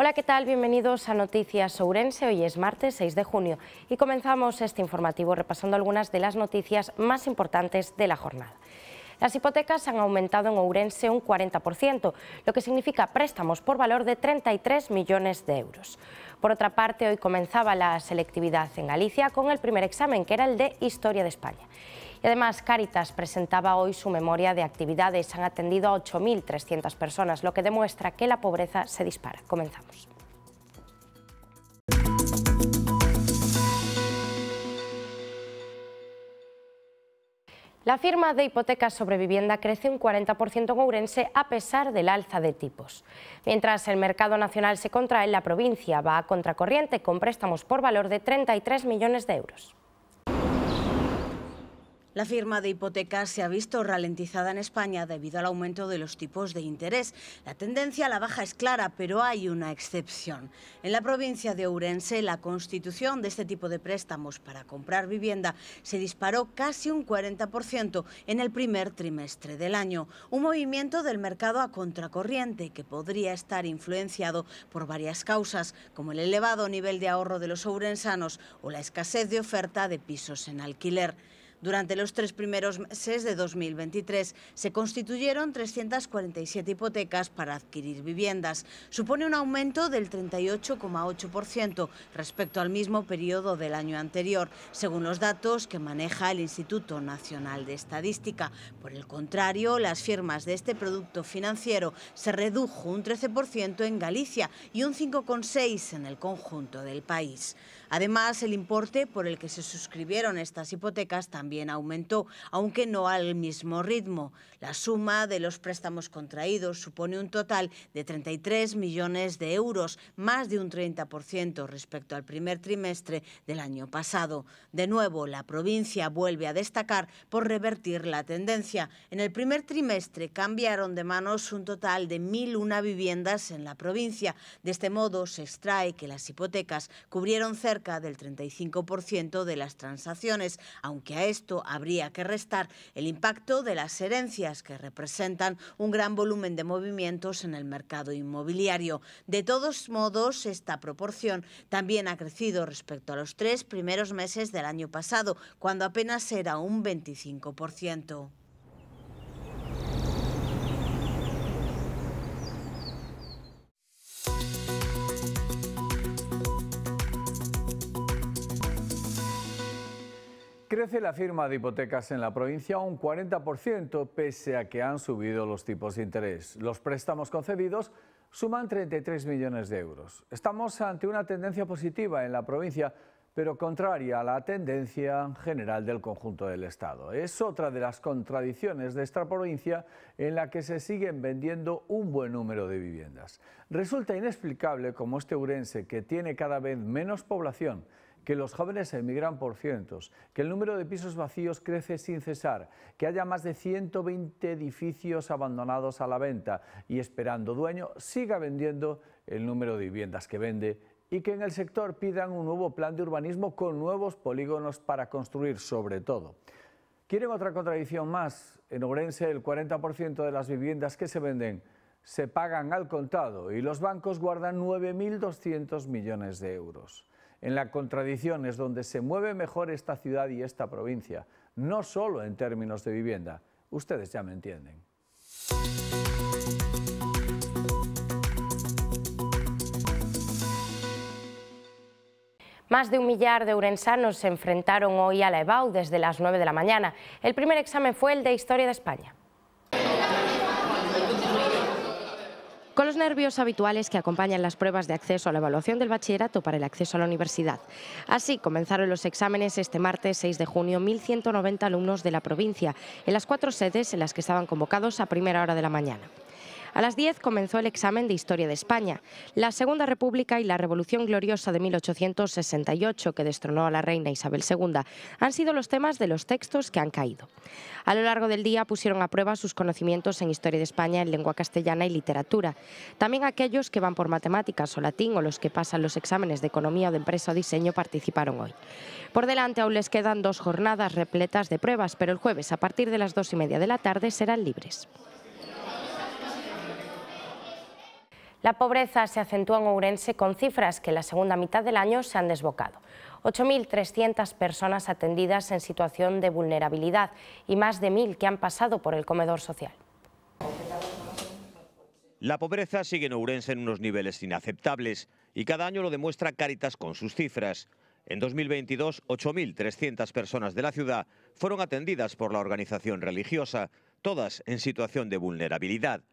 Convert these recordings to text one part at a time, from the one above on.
Hola, ¿qué tal? Bienvenidos a Noticias Ourense. Hoy es martes 6 de junio y comenzamos este informativo repasando algunas de las noticias más importantes de la jornada. Las hipotecas han aumentado en Ourense un 40%, lo que significa préstamos por valor de 33 millones de euros. Por otra parte, hoy comenzaba la selectividad en Galicia con el primer examen, que era el de Historia de España. Y además, Cáritas presentaba hoy su memoria de actividades. Han atendido a 8.300 personas, lo que demuestra que la pobreza se dispara. Comenzamos. La firma de hipotecas sobre vivienda crece un 40% en Ourense a pesar del alza de tipos. Mientras el mercado nacional se contrae, la provincia va a contracorriente con préstamos por valor de 33 millones de euros. La firma de hipotecas se ha visto ralentizada en España debido al aumento de los tipos de interés. La tendencia a la baja es clara, pero hay una excepción. En la provincia de Ourense, la constitución de este tipo de préstamos para comprar vivienda se disparó casi un 40% en el primer trimestre del año. Un movimiento del mercado a contracorriente que podría estar influenciado por varias causas, como el elevado nivel de ahorro de los ourensanos o la escasez de oferta de pisos en alquiler. Durante los 3 primeros meses de 2023 se constituyeron 347 hipotecas para adquirir viviendas. Supone un aumento del 38,8% respecto al mismo periodo del año anterior, según los datos que maneja el Instituto Nacional de Estadística. Por el contrario, las firmas de este producto financiero se redujo un 13% en Galicia y un 5,6% en el conjunto del país. Además, el importe por el que se suscribieron estas hipotecas también aumentó, aunque no al mismo ritmo. La suma de los préstamos contraídos supone un total de 33 millones de euros, más de un 30% respecto al primer trimestre del año pasado. De nuevo, la provincia vuelve a destacar por revertir la tendencia. En el primer trimestre cambiaron de manos un total de 1.001 viviendas en la provincia. De este modo, se extrae que las hipotecas cubrieron cerca del 35% de las transacciones, aunque a esto habría que restar el impacto de las herencias, que representan un gran volumen de movimientos en el mercado inmobiliario. De todos modos, esta proporción también ha crecido respecto a los 3 primeros meses del año pasado, cuando apenas era un 25%. Crece la firma de hipotecas en la provincia un 40%, pese a que han subido los tipos de interés. Los préstamos concedidos suman 33 millones de euros. Estamos ante una tendencia positiva en la provincia, pero contraria a la tendencia general del conjunto del Estado. Es otra de las contradicciones de esta provincia en la que se siguen vendiendo un buen número de viviendas. Resulta inexplicable cómo este Ourense, que tiene cada vez menos población, que los jóvenes emigran por cientos, que el número de pisos vacíos crece sin cesar, que haya más de 120 edificios abandonados a la venta y esperando dueño, siga vendiendo el número de viviendas que vende y que en el sector pidan un nuevo plan de urbanismo con nuevos polígonos para construir sobre todo. ¿Quieren otra contradicción más? En Ourense el 40% de las viviendas que se venden se pagan al contado y los bancos guardan 9.200 millones de euros. En la contradicción es donde se mueve mejor esta ciudad y esta provincia, no solo en términos de vivienda. Ustedes ya me entienden. Más de 1 millar de ourensanos se enfrentaron hoy a la EBAU desde las 9 de la mañana. El primer examen fue el de Historia de España. Con los nervios habituales que acompañan las pruebas de acceso a la evaluación del bachillerato para el acceso a la universidad. Así comenzaron los exámenes este martes 6 de junio 1.190 alumnos de la provincia, en las 4 sedes en las que estaban convocados a primera hora de la mañana. A las 10 comenzó el examen de Historia de España. La Segunda República y la Revolución Gloriosa de 1868, que destronó a la reina Isabel II, han sido los temas de los textos que han caído. A lo largo del día pusieron a prueba sus conocimientos en Historia de España, en lengua castellana y literatura. También aquellos que van por matemáticas o latín o los que pasan los exámenes de economía o de empresa o diseño participaron hoy. Por delante aún les quedan 2 jornadas repletas de pruebas, pero el jueves a partir de las 2:30 de la tarde serán libres. La pobreza se acentúa en Ourense con cifras que en la segunda mitad del año se han desbocado. 8.300 personas atendidas en situación de vulnerabilidad y más de 1.000 que han pasado por el comedor social. La pobreza sigue en Ourense en unos niveles inaceptables y cada año lo demuestra Cáritas con sus cifras. En 2022, 8.300 personas de la ciudad fueron atendidas por la organización religiosa, todas en situación de vulnerabilidad.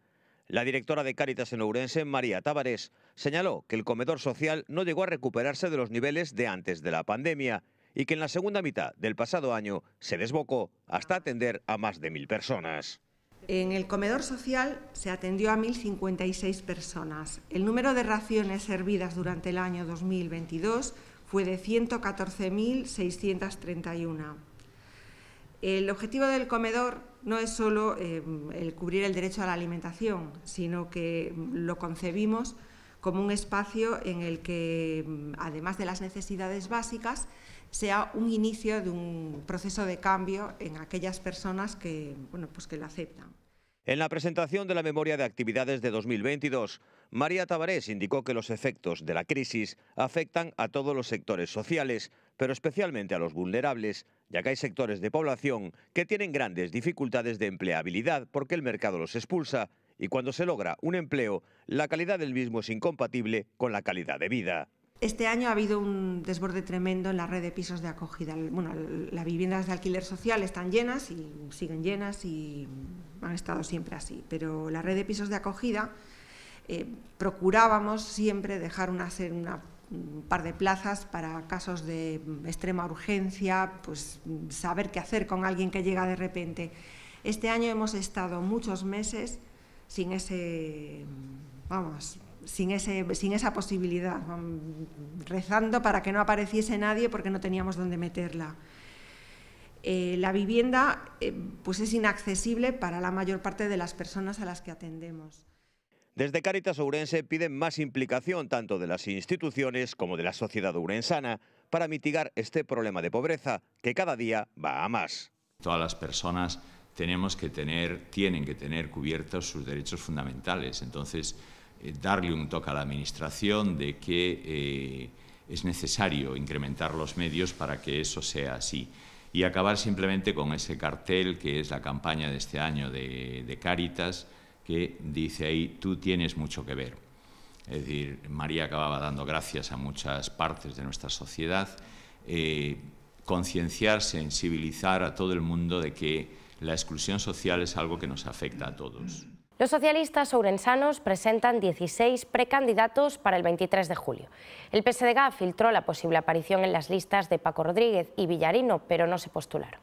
La directora de Cáritas en Ourense, María Tavares, señaló que el comedor social no llegó a recuperarse de los niveles de antes de la pandemia y que en la segunda mitad del pasado año se desbocó hasta atender a más de 1.000 personas. En el comedor social se atendió a 1.056 personas. El número de raciones servidas durante el año 2022 fue de 114.631. El objetivo del comedor no es solo el cubrir el derecho a la alimentación, sino que lo concebimos como un espacio en el que, además de las necesidades básicas, sea un inicio de un proceso de cambio en aquellas personas que, que lo aceptan. En la presentación de la memoria de actividades de 2022, María Tavares indicó que los efectos de la crisis afectan a todos los sectores sociales, pero especialmente a los vulnerables, ya que hay sectores de población que tienen grandes dificultades de empleabilidad porque el mercado los expulsa y cuando se logra un empleo, la calidad del mismo es incompatible con la calidad de vida. Este año ha habido un desborde tremendo en la red de pisos de acogida. Las viviendas de alquiler social están llenas y siguen llenas y han estado siempre así, pero la red de pisos de acogida procurábamos siempre dejar un par de plazas para casos de extrema urgencia, pues saber qué hacer con alguien que llega de repente. Este año hemos estado muchos meses sin esa posibilidad, rezando para que no apareciese nadie porque no teníamos dónde meterla. La vivienda pues es inaccesible para la mayor parte de las personas a las que atendemos. Desde Cáritas Ourense piden más implicación tanto de las instituciones como de la sociedad ourensana para mitigar este problema de pobreza que cada día va a más. Todas las personas tienen que tener cubiertos sus derechos fundamentales, entonces darle un toque a la Administración de que es necesario incrementar los medios para que eso sea así. Y acabar simplemente con ese cartel que es la campaña de este año de Cáritas, que dice ahí, tú tienes mucho que ver. Es decir, María acababa dando gracias a muchas partes de nuestra sociedad, concienciar, sensibilizar a todo el mundo de que la exclusión social es algo que nos afecta a todos. Los socialistas ourensanos presentan 16 precandidatos para el 23 de julio. El PSDG filtró la posible aparición en las listas de Paco Rodríguez y Villarino, pero no se postularon.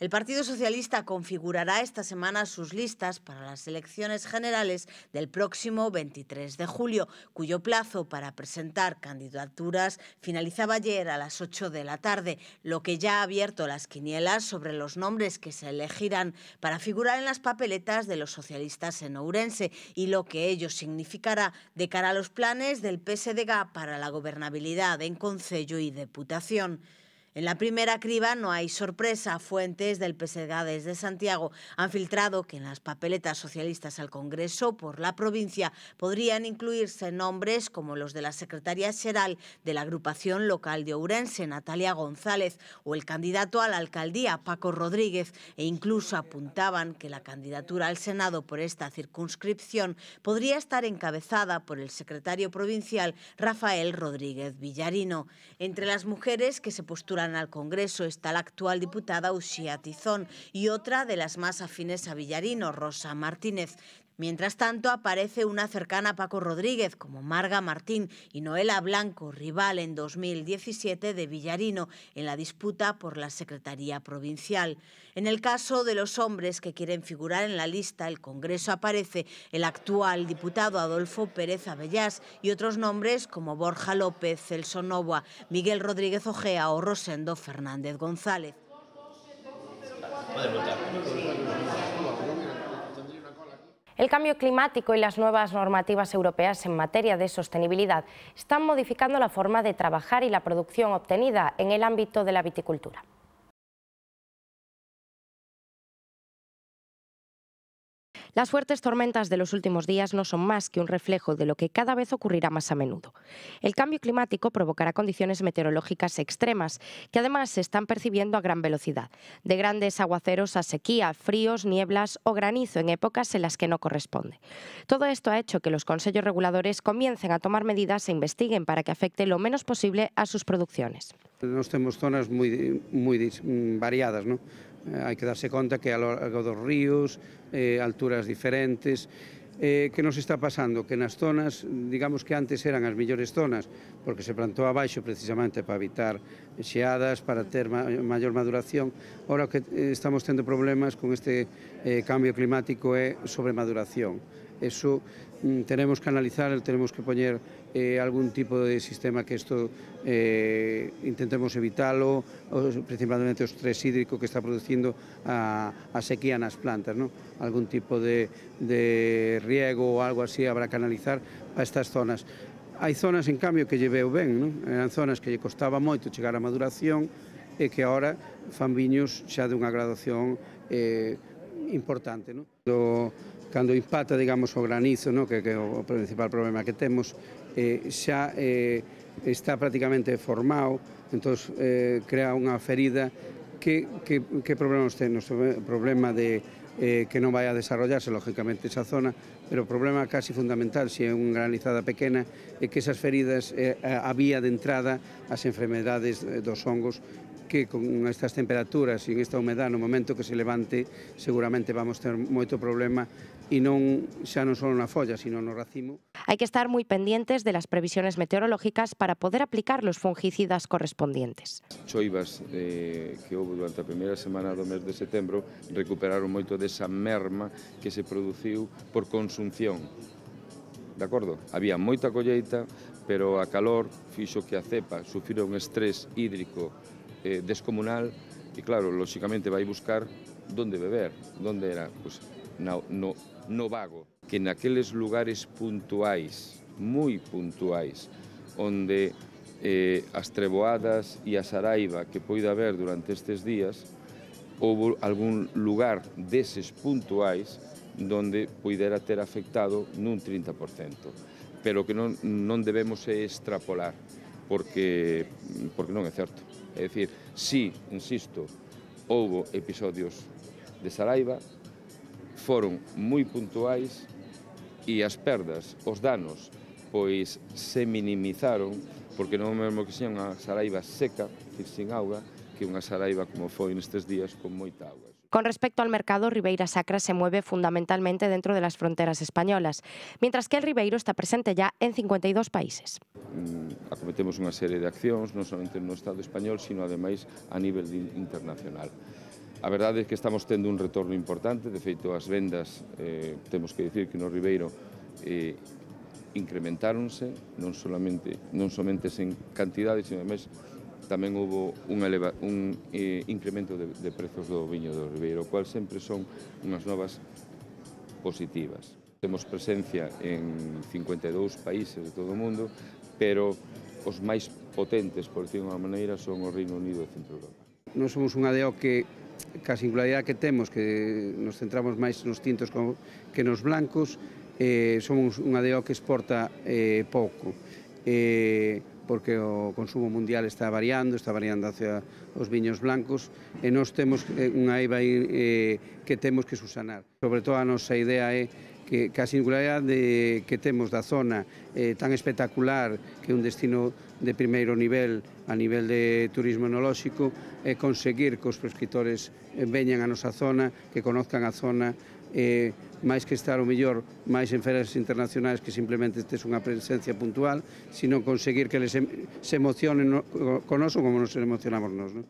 El Partido Socialista configurará esta semana sus listas para las elecciones generales del próximo 23 de julio, cuyo plazo para presentar candidaturas finalizaba ayer a las 8 de la tarde, lo que ya ha abierto las quinielas sobre los nombres que se elegirán para figurar en las papeletas de los socialistas en Ourense y lo que ello significará de cara a los planes del PSDG para la gobernabilidad en Concello y Deputación. En la primera criba no hay sorpresa. Fuentes del PSDG desde Santiago han filtrado que en las papeletas socialistas al Congreso por la provincia podrían incluirse nombres como los de la secretaria xeral de la agrupación local de Ourense, Natalia González, o el candidato a la alcaldía, Paco Rodríguez, e incluso apuntaban que la candidatura al Senado por esta circunscripción podría estar encabezada por el secretario provincial Rafael Rodríguez Villarino. Entre las mujeres que se postulan al Congreso está la actual diputada Uxía Tizón y otra de las más afines a Villarino, Rosa Martínez. Mientras tanto, aparece una cercana a Paco Rodríguez, como Marga Martín y Noela Blanco, rival en 2017 de Villarino en la disputa por la Secretaría Provincial. En el caso de los hombres que quieren figurar en la lista, el Congreso aparece el actual diputado Adolfo Pérez Abellás y otros nombres como Borja López, Celso Novoa, Miguel Rodríguez Ojea o Rosendo Fernández González. El cambio climático y las nuevas normativas europeas en materia de sostenibilidad están modificando la forma de trabajar y la producción obtenida en el ámbito de la viticultura. Las fuertes tormentas de los últimos días no son más que un reflejo de lo que cada vez ocurrirá más a menudo. El cambio climático provocará condiciones meteorológicas extremas, que además se están percibiendo a gran velocidad, de grandes aguaceros a sequía, fríos, nieblas o granizo en épocas en las que no corresponde. Todo esto ha hecho que los consellos reguladores comiencen a tomar medidas e investiguen para que afecte lo menos posible a sus producciones. Nós temos zonas moi variadas, non? Hai que darse conta que ao largo dos ríos, alturas diferentes, que nos está pasando? Que nas zonas, digamos que antes eran as mellores zonas, porque se plantou abaixo precisamente para evitar xeadas, para ter maior maduración. Ahora que estamos tendo problemas con este cambio climático é sobre maduración. Eso tenemos que analizar, tenemos que poñer algún tipo de sistema que isto intentemos evitalo, principalmente o estrés hídrico que está producindo a sequía nas plantas, ¿no? Algún tipo de riego ou algo así habrá que analizar para estas zonas. Hai zonas, en cambio, que lle veu ben, non? Eran zonas que lle costaba moito chegar á maduración e que agora fan viños xa de unha graduación importante, non? Cando impacta, digamos, o granizo, no? que é o principal problema que temos, xa está prácticamente formado, entón crea unha ferida que problemas ten? O problema de que non vai a desarrollarse, lógicamente, esa zona, pero o problema casi fundamental, se é unha granizada pequena, é que esas feridas a vía de entrada ás enfermedades dos hongos, que con estas temperaturas e en esta humedad no momento que se levante seguramente vamos ter moito problema e xa non só na folla, sino no racimo. Hay que estar moi pendientes de las previsiones meteorológicas para poder aplicar los fungicidas correspondientes. Choivas que houve durante a primeira semana do mes de setembro recuperaron moito desa merma que se produciu por consunción. De acordo? Había moita colleita, pero a calor fixo que a cepa sufrira un estrés hídrico descomunal e, claro, lóxicamente vai buscar onde beber. Onde era? Pois no vago. Que naqueles lugares puntuais, moi puntuais, onde as treboadas e a saraiva que poida haber durante estes días, houve algún lugar deses puntuais onde poidera ter afectado nun 30%. Pero que non debemos extrapolar, porque non é certo. É dicir, si, insisto, houve episodios de saraiva, foron moi puntuais e as perdas, os danos, pois se minimizaron, porque non é mesmo que sea unha saraiva seca, sin auga, que unha saraiva como foi nestes días con moita auga. Con respecto al mercado, Ribeira Sacra se mueve fundamentalmente dentro de las fronteras españolas, mientras que el Ribeiro está presente ya en 52 países. Acometemos unha serie de accións, non somente no Estado español, sino ademais a nivel internacional. A verdade é que estamos tendo un retorno importante, de feito as vendas, temos que dicir que no Ribeiro incrementáronse, non somente en cantidade, sino ademais tamén houve un incremento de prezos do viño do Ribeiro, o cual sempre son unhas novas positivas. Temos presencia en 52 países de todo o mundo, pero os máis potentes, por decir de unha maneira, son o Reino Unido e Centro Europa. Nós somos unha DO que a singularidade que temos, que nos centramos máis nos tintos que nos blancos, somos unha DO que exporta pouco. Porque o consumo mundial está variando hacia os viños blancos e nós temos unha eiva que temos que subsanar. Sobre todo a nosa idea é que a singularidade que temos da zona tan espectacular, que é un destino de primeiro nivel a nivel de turismo enolóxico, é conseguir que os prescriptores veñan a nosa zona, que conozcan a zona, máis que estar o mellor máis en ferias internacionais que simplemente tes unha presencia puntual, sino conseguir que eles se emocionen conosco como nos emocionamos nós, non?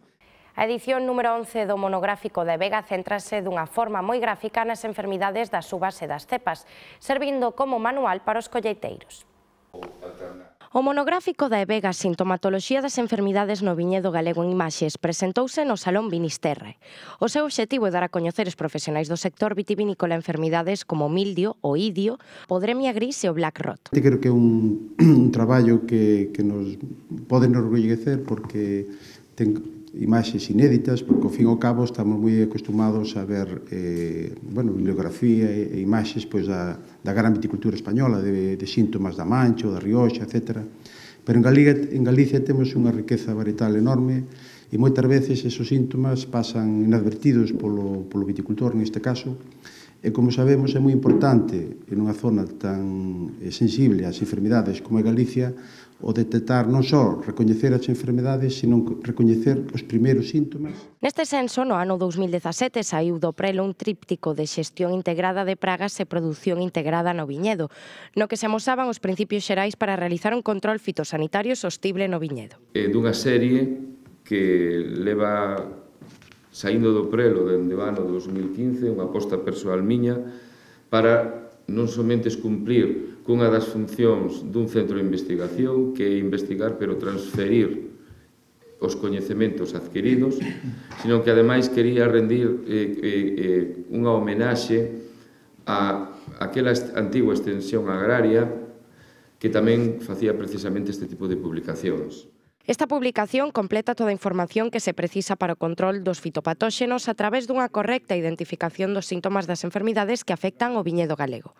A edición número 11 do monográfico de Vega céntrase dunha forma moi gráfica nas enfermidades das uvas e das cepas, servindo como manual para os colleiteiros. O monográfico da Vega Sintomatoloxía das enfermidades no viñedo galego en imaxes presentouse no Salón Vinisterre. O seu obxectivo é dar a coñecer os profesionais do sector vitivinícola enfermidades como o mildio, o idio, podremia gris e o black rot. Creo que é un traballo que nos pode enorgullecer porque imaxes inéditas, porque ao fin e ao cabo estamos moi acostumados a ver bibliografía e imaxes pois, da gran viticultura española, de síntomas da Mancha, da Rioxa, etc. Pero en Galicia temos unha riqueza varietal enorme e moitas veces esos síntomas pasan inadvertidos polo viticultor neste caso. E como sabemos é moi importante en unha zona tan sensible ás enfermidades como é Galicia o detectar non só recoñecer as enfermedades, sino recoñecer os primeiros síntomas. Neste senso, no ano 2017 saiu do prelo un tríptico de xestión integrada de pragas e produción integrada no viñedo, no que se amosaban os principios xerais para realizar un control fitosanitario sostible no viñedo. É dunha serie que leva saindo do prelo dende o ano 2015, unha aposta persoal miña para non somente cumprir cunha das funcións dun centro de investigación, que é investigar pero transferir os coñecementos adquiridos, sino que ademais quería rendir unha homenaxe a aquela antigua extensión agraria que tamén facía precisamente este tipo de publicacións. Esta publicación completa toda a información que se precisa para o control dos fitopatóxenos a través dunha correcta identificación dos síntomas das enfermidades que afectan o viñedo galego.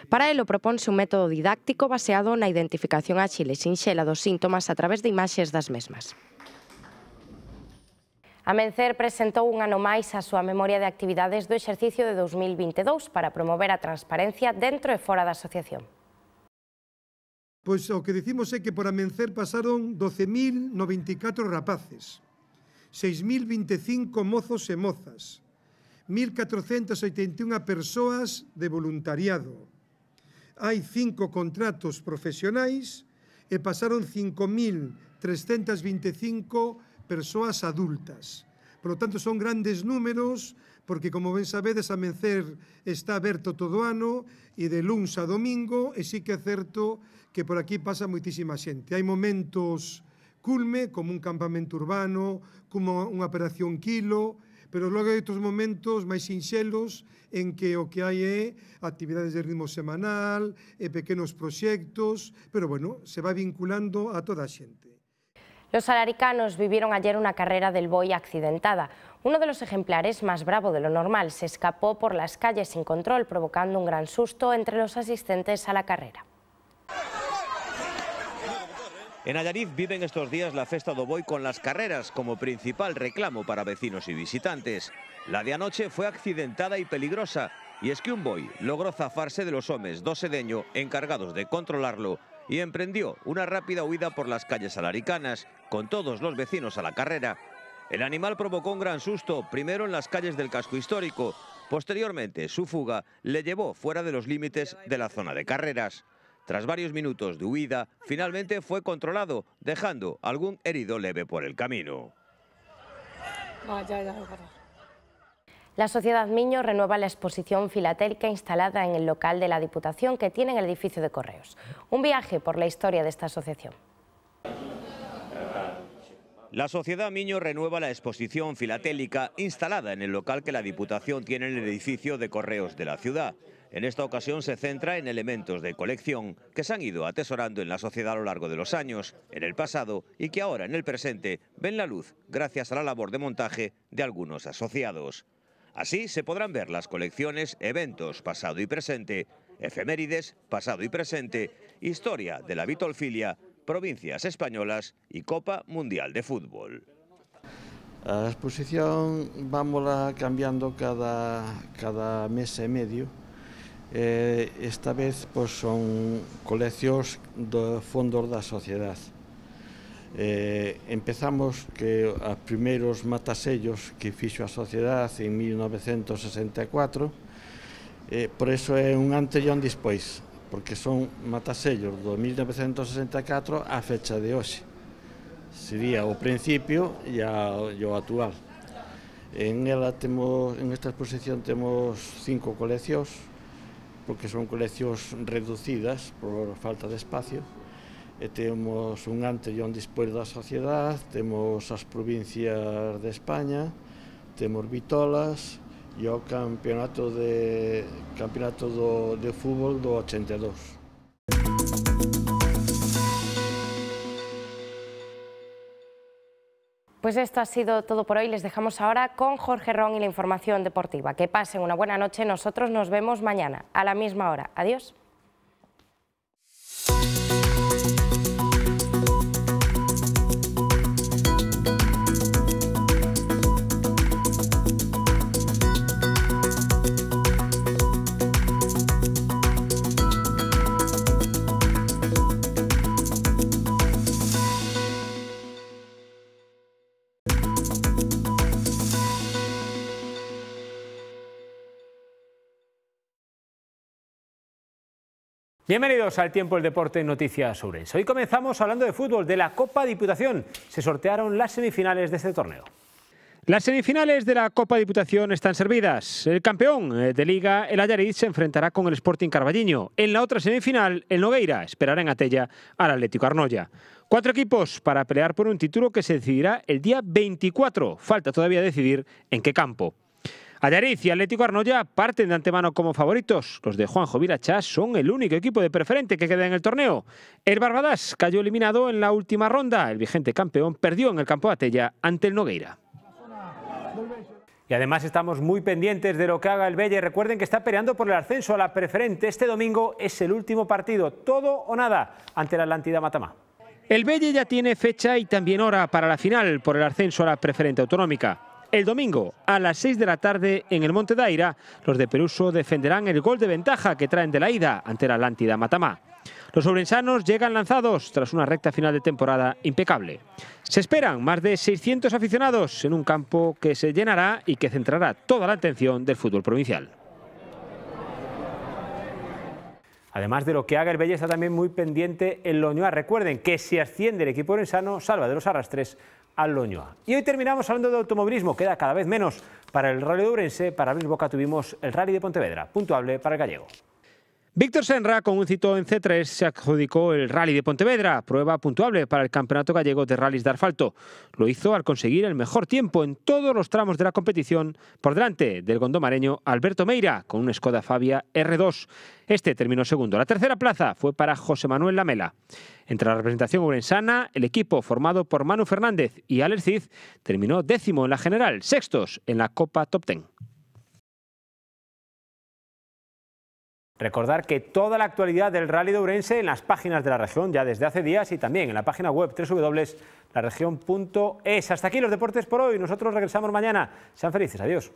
Para elo proponse un método didáctico baseado na identificación áxil e sinxela dos síntomas a través de imaxes das mesmas. Amencer presentou un ano máis a súa memoria de actividades do exercicio de 2022 para promover a transparencia dentro e fora da asociación. Pois o que dicimos é que por Amencer pasaron 12.094 rapaces, 6.025 mozos e mozas, 1.481 persoas de voluntariado. Hai 5 contratos profesionais e pasaron 5.325 persoas adultas. Por lo tanto, son grandes números, porque, como ben sabedes, Amencer está aberto todo o ano e de luns a domingo, e sí que é certo que por aquí pasa moitísima xente. Hai momentos culme, como un campamento urbano, como unha operación Kilo, pero logo hai outros momentos máis sinxelos en que o que hai é actividades de ritmo semanal, e pequenos proxectos, pero, bueno, se va vinculando a toda a xente. Los alaricanos vivieron ayer una carrera del Boi accidentada. Uno de los ejemplares, más bravo de lo normal, se escapó por las calles sin control, provocando un gran susto entre los asistentes a la carrera. En Allariz viven estos días la festa do Boi con las carreras como principal reclamo para vecinos y visitantes. La de anoche fue accidentada y peligrosa, y es que un Boi logró zafarse de los homes do sedeño encargados de controlarlo y emprendió una rápida huida por las calles alaricanas, con todos los vecinos a la carrera. El animal provocó un gran susto, primero en las calles del casco histórico. Posteriormente, su fuga le llevó fuera de los límites de la zona de carreras. Tras varios minutos de huida, finalmente fue controlado, dejando algún herido leve por el camino. La Sociedad Miño renueva la exposición filatélica instalada en el local de la Diputación que tiene en el edificio de Correos. Un viaje por la historia de esta asociación. La Sociedad Miño renueva la exposición filatélica instalada en el local que la Diputación tiene en el edificio de Correos de la ciudad. En esta ocasión se centra en elementos de colección que se han ido atesorando en la sociedad a lo largo de los años, en el pasado y que ahora en el presente ven la luz gracias a la labor de montaje de algunos asociados. Así se podrán ver las colecciones, eventos pasado y presente, efemérides, pasado y presente, historia de la vitolfilia, provincias españolas y Copa Mundial de Fútbol. A exposición vámola cambiando cada mes e medio. Esta vez pois, son coleccións do fondos da sociedade. Empezamos que a primeiros matasellos que fixo a sociedade en 1964, por eso é un antes e un despois, porque son matasellos do 1964 á fecha de hoxe. Sería o principio e o actual. En esta exposición temos 5 coleccións, porque son coleccións reducidas por falta de espacio, e temos un antes e un despois da sociedade, temos as provincias de España, temos vitolas e o campeonato de fútbol do 82. Pues esto ha sido todo por hoy. Les dejamos ahora con Jorge Ron y la información deportiva. Que pasen una buena noche. Nosotros nos vemos mañana a la misma hora. Adiós. Bienvenidos al Tiempo del Deporte en Noticias Ourense. Hoy comenzamos hablando de fútbol, de la Copa Diputación. Se sortearon las semifinales de este torneo. Las semifinales de la Copa Diputación están servidas. El campeón de Liga, el Allariz, se enfrentará con el Sporting Carballiño. En la otra semifinal, el Nogueira esperará en Atella al Atlético Arnoia. 4 equipos para pelear por un título que se decidirá el día 24. Falta todavía decidir en qué campo. Allariz y Atlético Arnoia parten de antemano como favoritos. Los de Juanjo Virachás son el único equipo de preferente que queda en el torneo. El Barbadas cayó eliminado en la última ronda. El vigente campeón perdió en el campo de Atella ante el Nogueira. Y además estamos muy pendientes de lo que haga el Belle. Recuerden que está peleando por el ascenso a la preferente. Este domingo es el último partido, todo o nada, ante la Atlántida Matamá. El Belle ya tiene fecha y también hora para la final por el ascenso a la preferente autonómica. El domingo, a las 6 de la tarde, en el Monte Daira, los de Peruso defenderán el gol de ventaja que traen de la ida ante la Atlántida Matamá. Los ourensanos llegan lanzados tras una recta final de temporada impecable. Se esperan más de 600 aficionados en un campo que se llenará y que centrará toda la atención del fútbol provincial. Además de lo que haga el Belle, está también muy pendiente el Loñoa. Recuerden que si asciende el equipo ourensano, salva de los arrastres al Loñoa. Y hoy terminamos hablando de automovilismo. Queda cada vez menos para el Rally de Ourense. Para abrir boca tuvimos el Rally de Pontevedra, puntuable para el gallego. Víctor Senra, con un Citroën C3, se adjudicó el Rally de Pontevedra, prueba puntuable para el Campeonato Gallego de Rallys de Asfalto. Lo hizo al conseguir el mejor tiempo en todos los tramos de la competición, por delante del gondomareño Alberto Meira, con un Skoda Fabia R2. Este terminó segundo. La tercera plaza fue para José Manuel Lamela. Entre la representación ourensana, el equipo formado por Manu Fernández y Alex Cid terminó 10º en la general, 6º en la Copa Top 10. Recordar que toda la actualidad del Rally de Ourense en las páginas de la región ya desde hace días y también en la página web www.laregion.es. Hasta aquí los deportes por hoy. Nosotros regresamos mañana. Sean felices. Adiós.